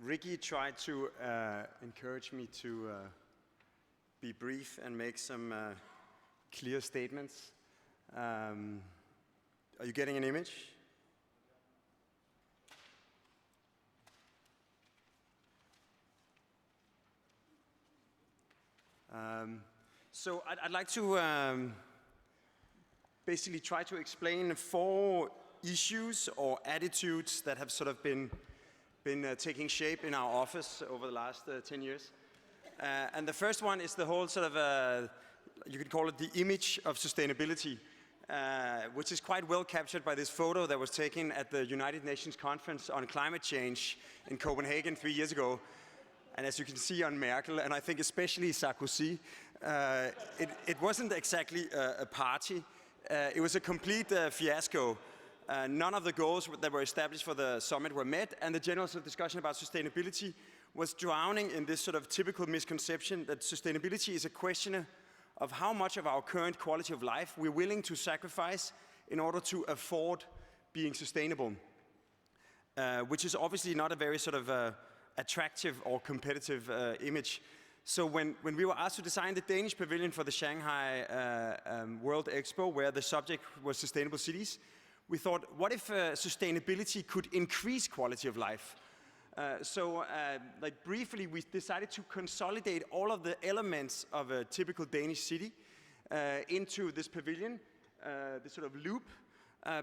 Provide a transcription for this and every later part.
Ricky tried to encourage me to be brief and make some clear statements. Are you getting an image? So I'd like to basically try to explain 4 issues or attitudes that have sort of been taking shape in our office over the last 10 years. And the first one is the whole sort of, you could call it the image of sustainability, which is quite well captured by this photo that was taken at the United Nations Conference on Climate Change in Copenhagen 3 years ago. And as you can see on Merkel, and I think especially Sarkozy, it wasn't exactly a party. It was a complete fiasco. None of the goals that were established for the summit were met, and the general discussion about sustainability was drowning in this sort of typical misconception that sustainability is a question of how much of our current quality of life we're willing to sacrifice in order to afford being sustainable, which is obviously not a very sort of attractive or competitive image. So when we were asked to design the Danish pavilion for the Shanghai World Expo, where the subject was sustainable cities, we thought, what if sustainability could increase quality of life? Like briefly, we decided to consolidate all of the elements of a typical Danish city into this pavilion, this sort of loop,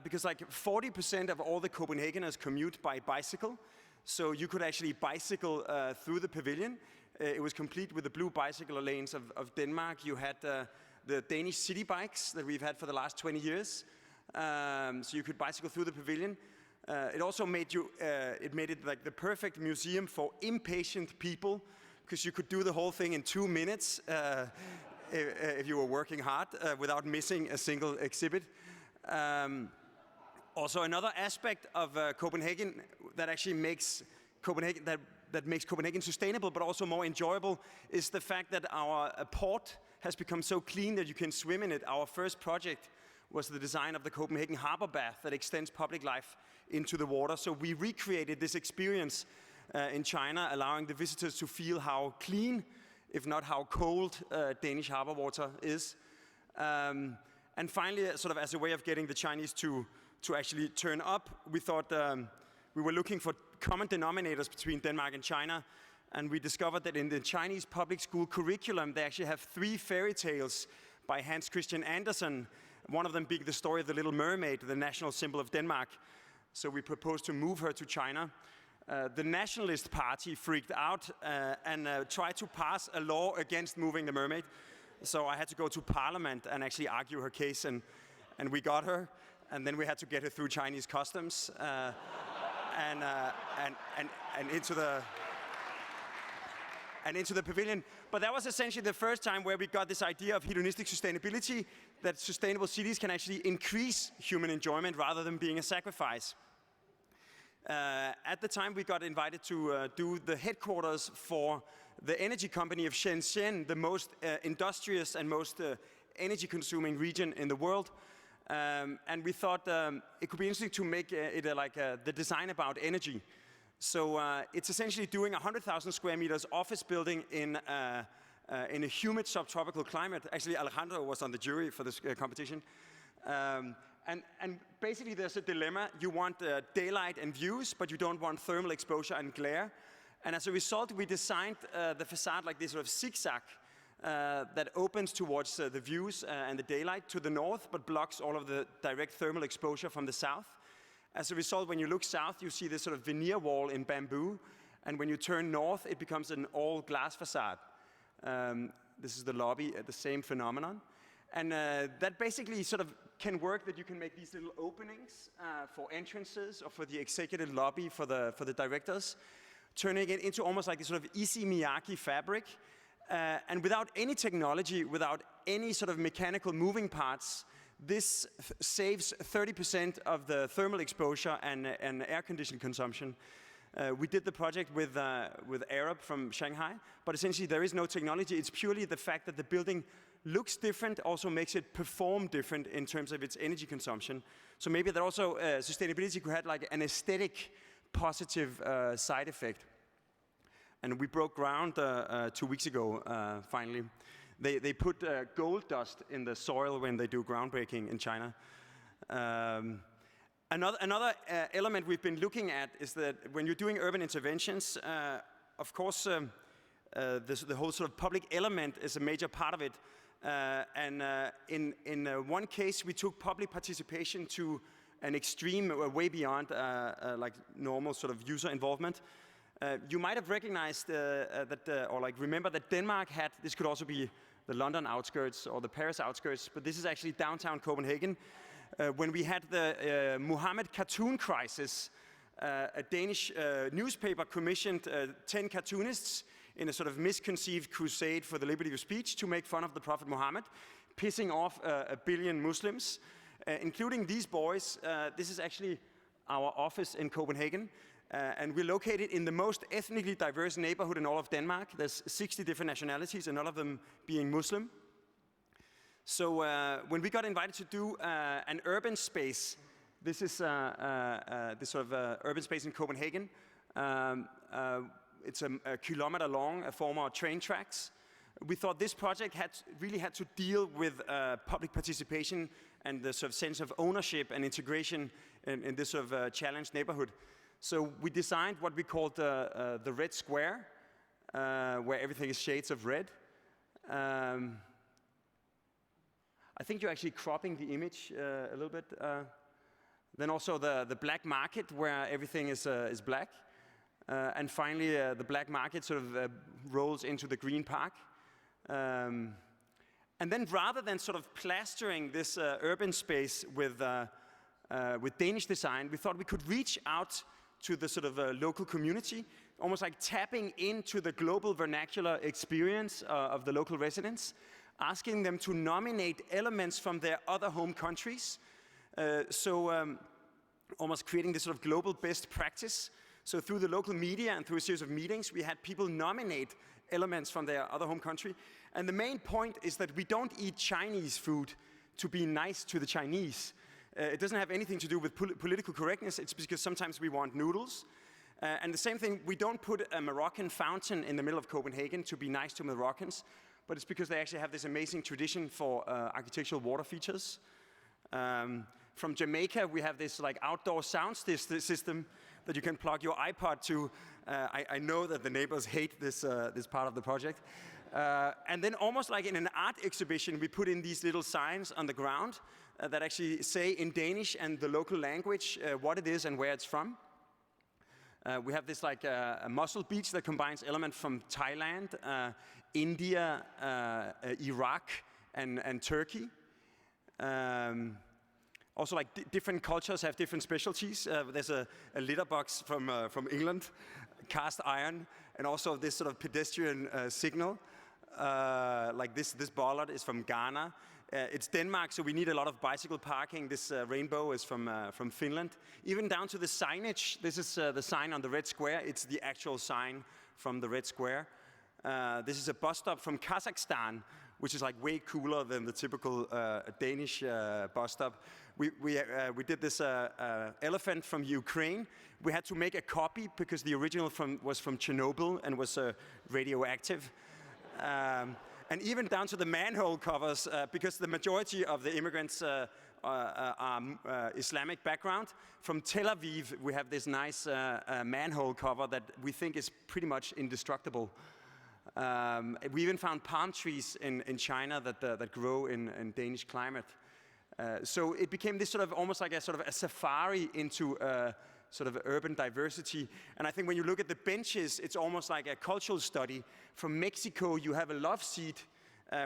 because like 40% of all the Copenhageners commute by bicycle. So you could actually bicycle through the pavilion. It was complete with the blue bicycle lanes of Denmark. You had the Danish city bikes that we've had for the last 20 years. So you could bicycle through the pavilion. It also made it like the perfect museum for impatient people, because you could do the whole thing in 2 minutes if you were working hard without missing a single exhibit. Also, another aspect of Copenhagen that actually makes Copenhagen that makes Copenhagen sustainable, but also more enjoyable, is the fact that our port has become so clean that you can swim in it. Our first project was the design of the Copenhagen Harbor Bath that extends public life into the water. So we recreated this experience in China, allowing the visitors to feel how clean, if not how cold, Danish harbor water is. And finally, sort of as a way of getting the Chinese to actually turn up, we thought we were looking for common denominators between Denmark and China. And we discovered that in the Chinese public school curriculum, they actually have 3 fairy tales by Hans Christian Andersen, one of them being the story of the Little Mermaid, the national symbol of Denmark. So we proposed to move her to China. The Nationalist Party freaked out and tried to pass a law against moving the mermaid. So I had to go to Parliament and actually argue her case, and we got her. And then we had to get her through Chinese customs and into the pavilion. But that was essentially the first time where we got this idea of hedonistic sustainability, that sustainable cities can actually increase human enjoyment rather than being a sacrifice. At the time, we got invited to do the headquarters for the energy company of Shenzhen, the most industrious and most energy-consuming region in the world. And we thought it could be interesting to make it the design about energy. So it's essentially doing 100,000 square meters office building in a humid subtropical climate. Actually, Alejandro was on the jury for this competition. And basically there's a dilemma. You want daylight and views, but you don't want thermal exposure and glare. And as a result, we designed the facade like this sort of zigzag that opens towards the views and the daylight to the north, but blocks all of the direct thermal exposure from the south. As a result, when you look south, you see this sort of veneer wall in bamboo. And when you turn north, it becomes an all-glass facade. This is the lobby, the same phenomenon. And that basically sort of can work, that you can make these little openings for entrances or for the executive lobby for the directors, turning it into almost like this sort of Issey Miyake fabric. And without any technology, without any sort of mechanical moving parts, this saves 30% of the thermal exposure and air condition consumption. We did the project with Arab from Shanghai, but essentially there is no technology. It's purely the fact that the building looks different, also makes it perform different in terms of its energy consumption. So maybe that also sustainability could have like an aesthetic positive side effect. And we broke ground 2 weeks ago, finally. They put gold dust in the soil when they do groundbreaking in China. Another element we've been looking at is that when you're doing urban interventions, of course, the whole sort of public element is a major part of it. In one case, we took public participation to an extreme, way beyond like normal sort of user involvement. You might have recognized or like remember that Denmark had, this could also be the London outskirts or the Paris outskirts, but this is actually downtown Copenhagen. When we had the Muhammad cartoon crisis, a Danish newspaper commissioned 10 cartoonists in a sort of misconceived crusade for the liberty of speech to make fun of the Prophet Muhammad, pissing off a billion Muslims, including these boys. This is actually our office in Copenhagen, and we're located in the most ethnically diverse neighborhood in all of Denmark. There's 60 different nationalities, and none of them being Muslim. So when we got invited to do an urban space, this is this sort of urban space in Copenhagen. It's a kilometer long, former train tracks. We thought this project really had to deal with public participation and the sort of sense of ownership and integration in this sort of challenged neighborhood. So we designed what we called the Red Square, where everything is shades of red. I think you're actually cropping the image a little bit. Then also the black market, where everything is black. And finally, the black market sort of rolls into the green park. And then rather than sort of plastering this urban space with Danish design, we thought we could reach out to the sort of local community, almost like tapping into the global vernacular experience of the local residents, asking them to nominate elements from their other home countries. Almost creating this sort of global best practice. So through the local media and through a series of meetings, we had people nominate elements from their other home country. And the main point is that we don't eat Chinese food to be nice to the Chinese. It doesn't have anything to do with political correctness. It's because sometimes we want noodles. And the same thing, we don't put a Moroccan fountain in the middle of Copenhagen to be nice to Moroccans, but it's because they actually have this amazing tradition for architectural water features. From Jamaica, we have this like outdoor sound system that you can plug your iPod to. I know that the neighbors hate this part of the project. And then almost like in an art exhibition, we put in these little signs on the ground that actually say in Danish and the local language what it is and where it's from. We have this like a mussel beach that combines elements from Thailand, India, Iraq, and Turkey. Also, like different cultures have different specialties. There's a litter box from England, cast iron, and also this sort of pedestrian signal. Like this bollard is from Ghana. It's Denmark, so we need a lot of bicycle parking. This rainbow is from Finland. Even down to the signage. This is the sign on the Red Square. It's the actual sign from the Red Square. This is a bus stop from Kazakhstan, which is like way cooler than the typical Danish bus stop. We did this elephant from Ukraine. We had to make a copy because the original was from Chernobyl and was radioactive. And even down to the manhole covers, because the majority of the immigrants are Islamic background. From Tel Aviv, we have this nice manhole cover that we think is pretty much indestructible. We even found palm trees in China that grow in Danish climate. So it became this sort of almost like a safari into sort of urban diversity. And I think when you look at the benches, it's almost like a cultural study. From Mexico, you have a love seat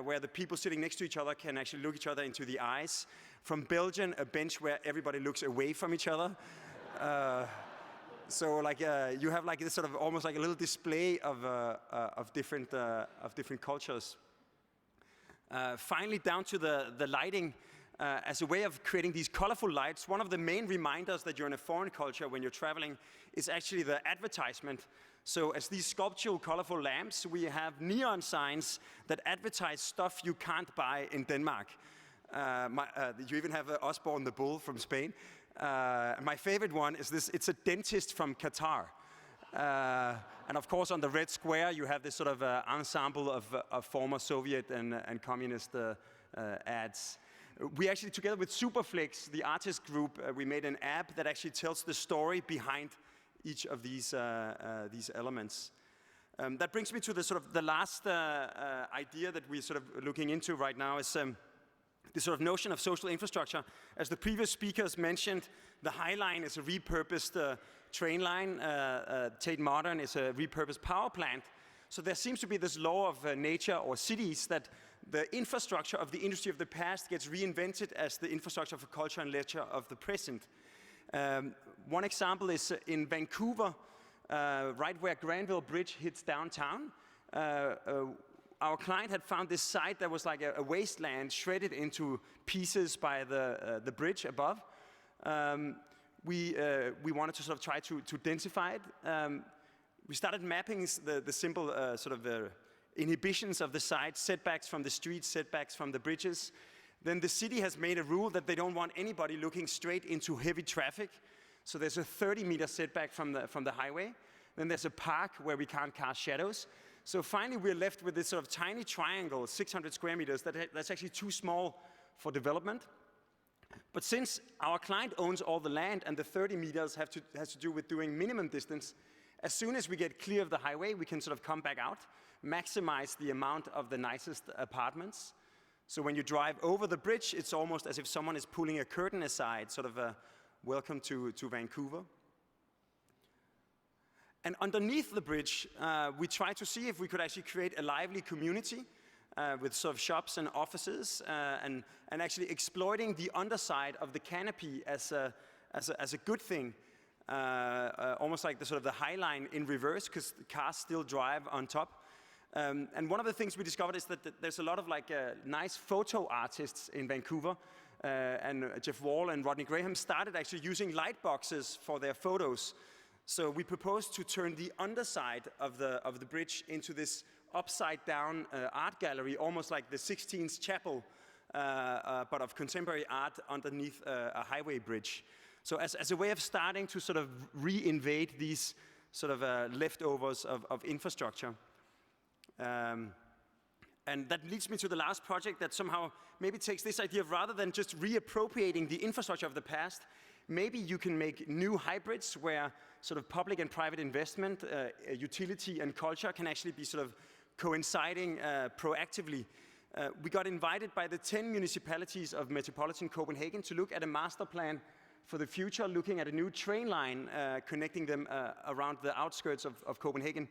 where the people sitting next to each other can actually look each other into the eyes. From Belgium, a bench where everybody looks away from each other. So like you have like this sort of almost like a little display of different cultures. Finally, down to the lighting. As a way of creating these colorful lights, one of the main reminders that you're in a foreign culture when you're traveling is actually the advertisement. So as these sculptural colorful lamps, we have neon signs that advertise stuff you can't buy in Denmark. You even have Osborne the Bull from Spain. My favorite one is this. It's a dentist from Qatar. And of course, on the red square, you have this sort of ensemble of former Soviet and communist ads. We actually, together with Superflex, the artist group, we made an app that actually tells the story behind each of these elements. That brings me to the last idea that we're sort of looking into right now is the sort of notion of social infrastructure. As the previous speakers mentioned, the High Line is a repurposed train line. Tate Modern is a repurposed power plant. So there seems to be this law of nature or cities that the infrastructure of the industry of the past gets reinvented as the infrastructure for culture and leisure of the present. One example is in Vancouver, right where Granville Bridge hits downtown. Our client had found this site that was like a wasteland shredded into pieces by the bridge above. We wanted to sort of try to densify it. We started mapping the simple inhibitions of the site, setbacks from the streets, setbacks from the bridges. Then the city has made a rule that they don't want anybody looking straight into heavy traffic. So there's a 30-meter setback from the highway. Then there's a park where we can't cast shadows. So finally we're left with this sort of tiny triangle, 600 square meters, that's actually too small for development. But since our client owns all the land and the 30 meters has to do with doing minimum distance, as soon as we get clear of the highway, we can sort of come back out, maximize the amount of the nicest apartments. So when you drive over the bridge, it's almost as if someone is pulling a curtain aside, sort of a welcome to Vancouver. And underneath the bridge, we tried to see if we could actually create a lively community with sort of shops and offices, and actually exploiting the underside of the canopy as a good thing. Almost like the High Line in reverse, because cars still drive on top. And one of the things we discovered is that there's a lot of nice photo artists in Vancouver, and Jeff Wall and Rodney Graham started actually using light boxes for their photos. So we proposed to turn the underside of the bridge into this upside down art gallery, almost like the 16th Chapel, but of contemporary art underneath a highway bridge. So as a way of starting to sort of reinvade these sort of leftovers of infrastructure. And that leads me to the last project that somehow maybe takes this idea of, rather than just reappropriating the infrastructure of the past, maybe you can make new hybrids where sort of public and private investment, utility and culture can actually be sort of coinciding proactively. We got invited by the 10 municipalities of metropolitan Copenhagen to look at a master plan for the future, looking at a new train line connecting them around the outskirts of Copenhagen.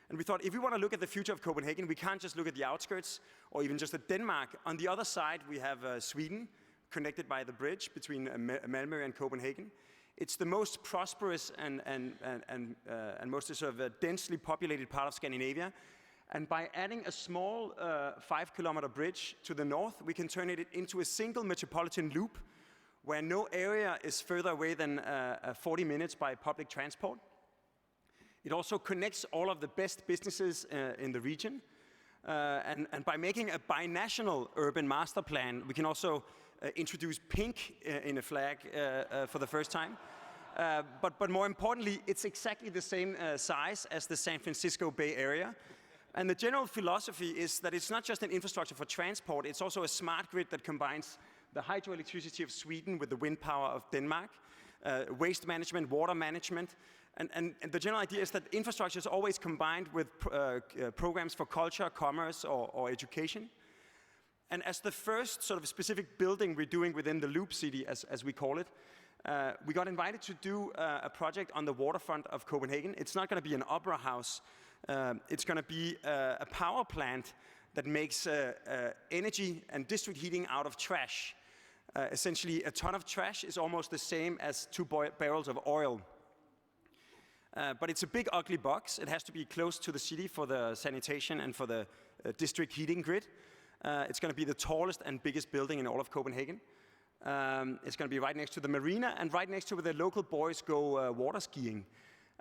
And we thought, if we want to look at the future of Copenhagen, we can't just look at the outskirts or even just at Denmark. On the other side, we have Sweden, connected by the bridge between Malmö and Copenhagen. It's the most prosperous and most sort of densely populated part of Scandinavia. And by adding a small 5-kilometer bridge to the north, we can turn it into a single metropolitan loop where no area is further away than 40 minutes by public transport. It also connects all of the best businesses in the region. And by making a binational urban master plan, we can also introduce pink in a flag for the first time. But more importantly, it's exactly the same size as the San Francisco Bay Area. And the general philosophy is that it's not just an infrastructure for transport, it's also a smart grid that combines the hydroelectricity of Sweden with the wind power of Denmark, waste management, water management. And the general idea is that infrastructure is always combined with programs for culture, commerce, or education. And as the first sort of specific building we're doing within the Loop City, as we call it, we got invited to do a project on the waterfront of Copenhagen. It's not going to be an opera house. It's going to be a power plant that makes energy and district heating out of trash. Essentially, a ton of trash is almost the same as 2 barrels of oil. But it's a big, ugly box. It has to be close to the city for the sanitation and for the district heating grid. It's going to be the tallest and biggest building in all of Copenhagen. It's going to be right next to the marina and right next to where the local boys go water skiing.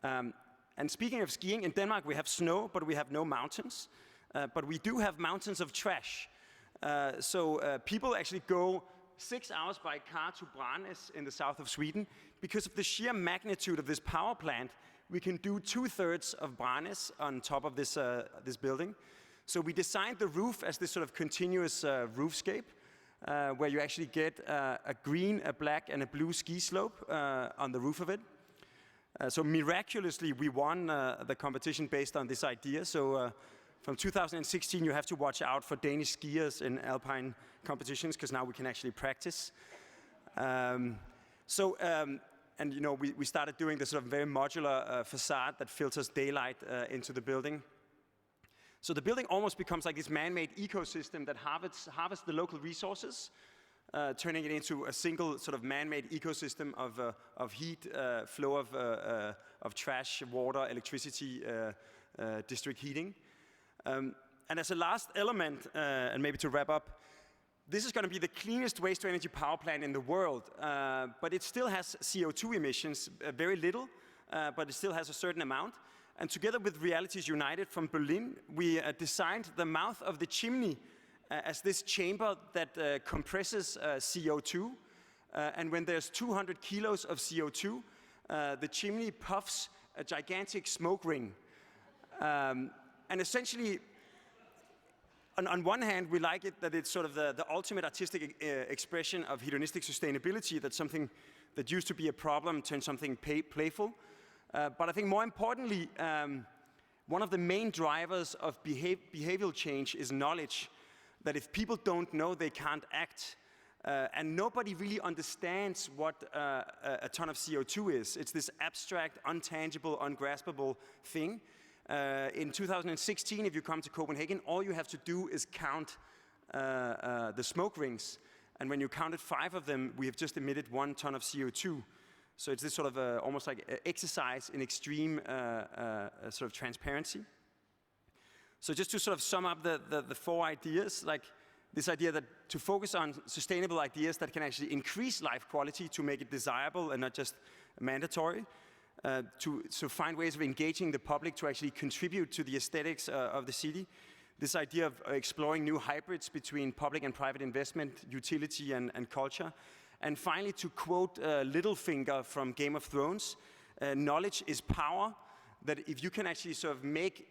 And speaking of skiing, in Denmark we have snow, but we have no mountains. But we do have mountains of trash. So people actually go 6 hours by car to Branäs in the south of Sweden. Because of the sheer magnitude of this power plant, we can do 2/3 of Branäs on top of this building. So we designed the roof as this sort of continuous roofscape, where you actually get a green, a black, and a blue ski slope on the roof of it. So miraculously, we won the competition based on this idea. So from 2016, you have to watch out for Danish skiers in alpine competitions, because now we can actually practice. And you know, we started doing this sort of very modular facade that filters daylight into the building. So the building almost becomes like this man-made ecosystem that harvests the local resources, turning it into a single sort of man-made ecosystem of heat, flow of trash, water, electricity, district heating. And as a last element, and maybe to wrap up, this is going to be the cleanest waste-to-energy power plant in the world, but it still has CO2 emissions, very little, but it still has a certain amount. And together with Realities United from Berlin, we designed the mouth of the chimney as this chamber that compresses CO2. And when there's 200 kilos of CO2, the chimney puffs a gigantic smoke ring. And essentially, on one hand, we like it that it's sort of the ultimate artistic expression of hedonistic sustainability, that something that used to be a problem turned something playful. But I think more importantly, one of the main drivers of behavioral change is knowledge, that if people don't know, they can't act. And nobody really understands what a ton of CO2 is. It's this abstract, untangible, ungraspable thing. In 2016, if you come to Copenhagen, all you have to do is count the smoke rings. And when you counted 5 of them, we have just emitted 1 ton of CO2. So it's this sort of almost like exercise in extreme sort of transparency. So just to sort of sum up the 4 ideas, like this idea that to focus on sustainable ideas that can actually increase life quality to make it desirable and not just mandatory. To find ways of engaging the public to actually contribute to the aesthetics of the city. This idea of exploring new hybrids between public and private investment, utility and culture. And finally, to quote Littlefinger from Game of Thrones, knowledge is power, that if you can actually sort of make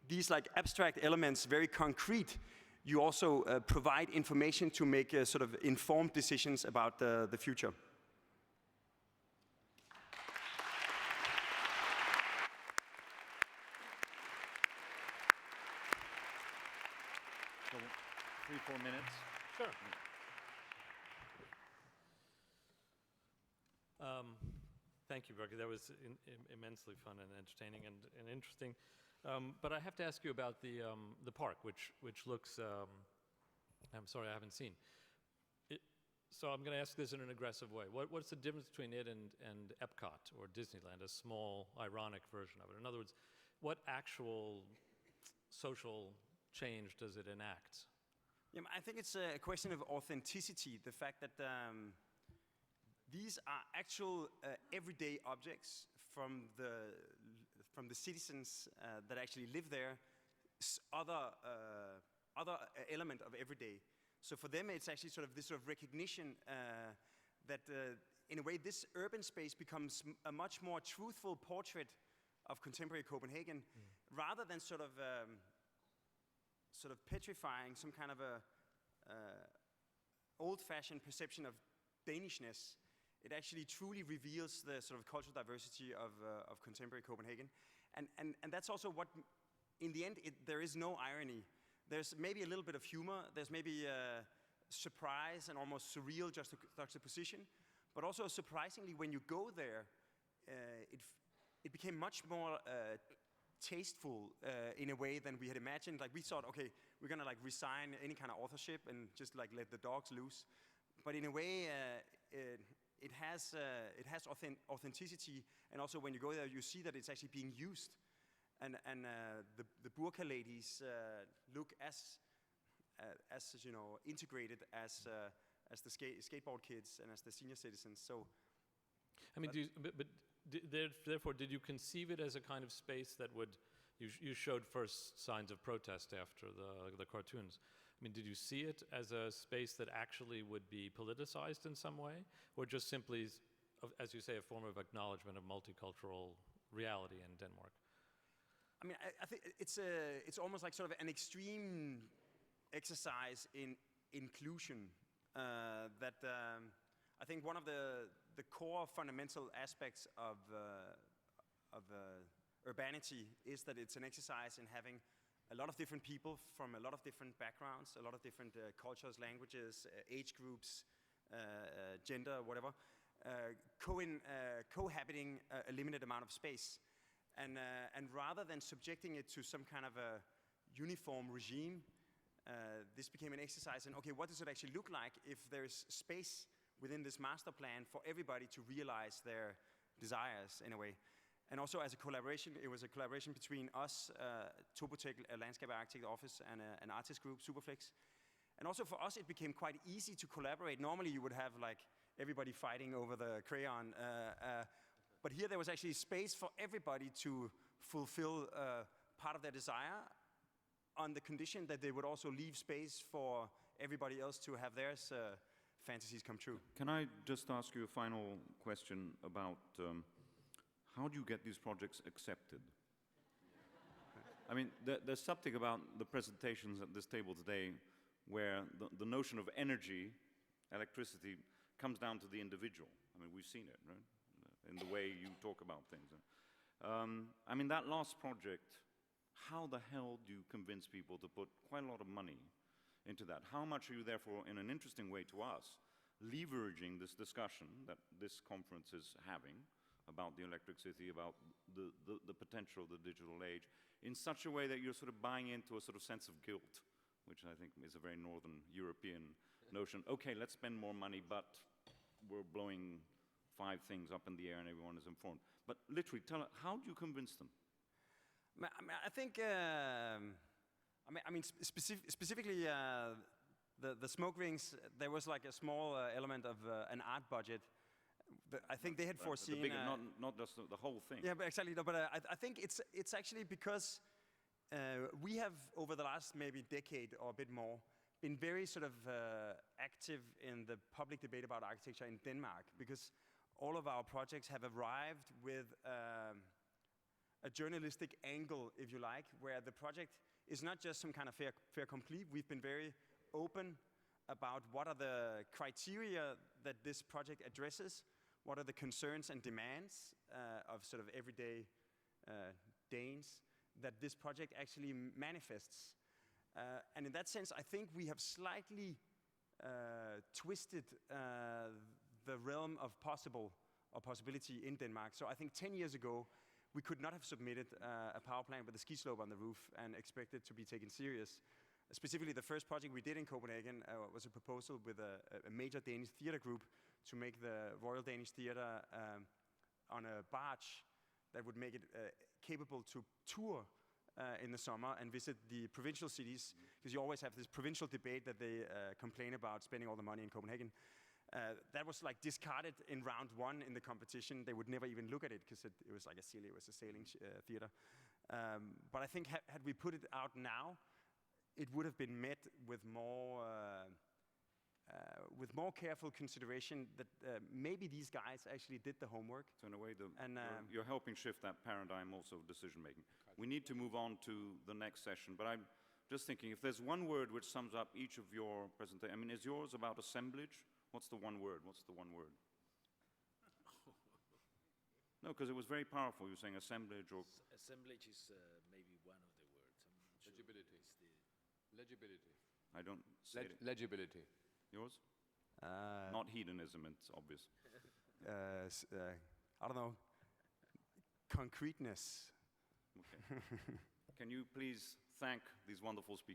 these like abstract elements very concrete, you also provide information to make sort of informed decisions about the future. So 3-4 minutes. Sure. Thank you, Bjarke. That was immensely fun and entertaining and interesting. But I have to ask you about the park, which looks. I'm sorry, I haven't seen. So I'm going to ask this in an aggressive way. What's the difference between it and Epcot or Disneyland, a small, ironic version of it? In other words, what actual social change does it enact? Yeah, I think it's a question of authenticity. The fact that these are actual everyday objects from the citizens that actually live there, other element of everyday. So for them, it's actually sort of this sort of recognition that, in a way, this urban space becomes a much more truthful portrait of contemporary Copenhagen, rather than sort of petrifying some kind of a old-fashioned perception of Danishness. It actually truly reveals the sort of cultural diversity of contemporary Copenhagen. And that's also what, in the end, there is no irony. There's maybe a little bit of humor, there's maybe surprise and almost surreal juxtaposition, but also surprisingly, when you go there, it became much more tasteful in a way than we had imagined. Like we thought, okay, we're gonna like resign any kind of authorship and just like let the dogs loose. But in a way, it has authenticity, and also when you go there, you see that it's actually being used. And the burqa ladies look as you know, integrated as the skateboard kids and as the senior citizens. So, I mean, therefore, did you conceive it as a kind of space that would? You showed first signs of protest after the cartoons. I mean, did you see it as a space that actually would be politicized in some way, or just simply, as you say, a form of acknowledgement of multicultural reality in Denmark? I mean, I think it's almost like sort of an extreme exercise in inclusion. I think one of the core fundamental aspects of urbanity is that it's an exercise in having a lot of different people from a lot of different backgrounds, a lot of different cultures, languages, age groups, gender, whatever, cohabiting a limited amount of space. And rather than subjecting it to some kind of a uniform regime, this became an exercise in, okay, what does it actually look like if there's space within this master plan for everybody to realize their desires in a way. And also as a collaboration, it was a collaboration between us, Topotech, a landscape architect office, and an artist group, Superflex. And also for us, it became quite easy to collaborate. Normally you would have like everybody fighting over the crayon, but here there was actually space for everybody to fulfill part of their desire on the condition that they would also leave space for everybody else to have their fantasies come true. Can I just ask you a final question about how do you get these projects accepted? I mean, there's something about the presentations at this table today where the notion of energy, electricity, comes down to the individual. I mean, we've seen it, right? In the way you talk about things. I mean, that last project, how the hell do you convince people to put quite a lot of money into that? How much are you therefore, in an interesting way to us, leveraging this discussion that this conference is having about the electric city, about the potential of the digital age, in such a way that you're sort of buying into a sort of sense of guilt, which I think is a very Northern European notion. Okay, let's spend more money, but we're blowing 5 things up in the air and everyone is informed. But literally, how do you convince them? I think, specifically the smoke rings, there was like a small element of an art budget. I think they had foreseen... The bigger, not just the whole thing. Yeah, but exactly. No, but I think it's actually because we have, over the last maybe decade or a bit more, been very sort of active in the public debate about architecture in Denmark, because all of our projects have arrived with a journalistic angle, if you like, where the project is not just some kind of fait complete. We've been very open about what are the criteria that this project addresses, what are the concerns and demands of sort of everyday Danes that this project actually manifests. And in that sense, I think we have slightly twisted the realm of possibility in Denmark. So I think 10 years ago, we could not have submitted a power plant with a ski slope on the roof and expected to be taken serious. Specifically, the first project we did in Copenhagen was a proposal with a major Danish theater group to make the Royal Danish Theatre on a barge that would make it capable to tour in the summer and visit the provincial cities, because you always have this provincial debate that they complain about spending all the money in Copenhagen. That was like discarded in round 1 in the competition. They would never even look at it because it was like it was a sailing theater. But I think had we put it out now, it would have been met with more careful consideration that maybe these guys actually did the homework. So in a way, you're helping shift that paradigm also of decision making. We need to move on to the next session, but I'm just thinking, if there's one word which sums up each of your presentations, I mean, is yours about assemblage? What's the one word? What's the one word? No, because it was very powerful. You were saying assemblage or... Assemblage is maybe one of the words. I'm not sure. Legibility. Legibility. I don't say it. Legibility. Yours? Not hedonism, it's obvious. I don't know. Concreteness. Okay. Can you please thank these wonderful speakers?